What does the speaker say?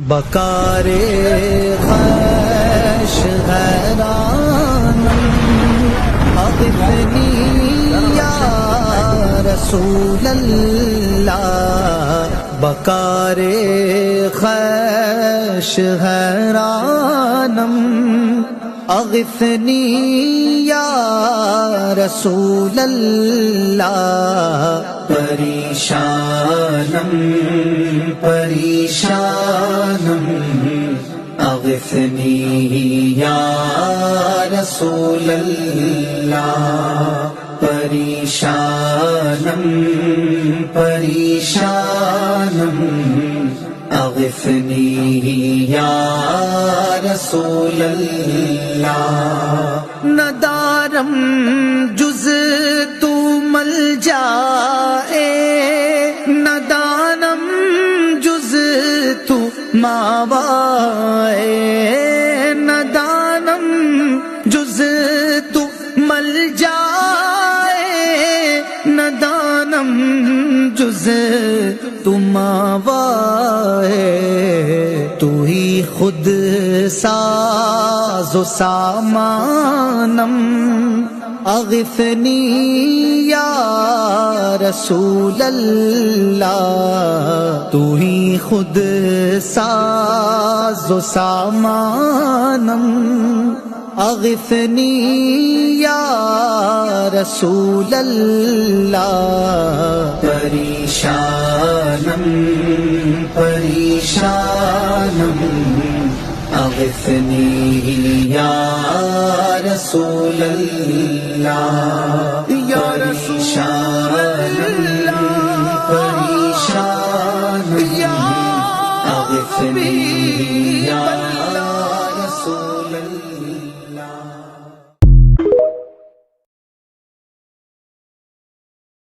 بکار خش حیرانم اغثنی یا رسول اللہ، بکار خش حیرانم اغثنی یا رسول اللہ، پریشانم پریشانم اغثنی یا رسول اللہ، پریشانم پریشانم اغثنی یا رسول اللہ، ندارم جز تو مل جائے، ندانم جز تو ماوائے، ندانم جز تو مل جائے، ندانم جز تو ماوائے، تو ہی خود ساز و سامانم اغثنی یا رسول اللہ، تو ہی خود ساز و سامانم اغثنی یا رسول اللہ، پریشانم پریشانم اغثنی یا رسول اللہ، یا پریشانم پریشانم اغثنی یا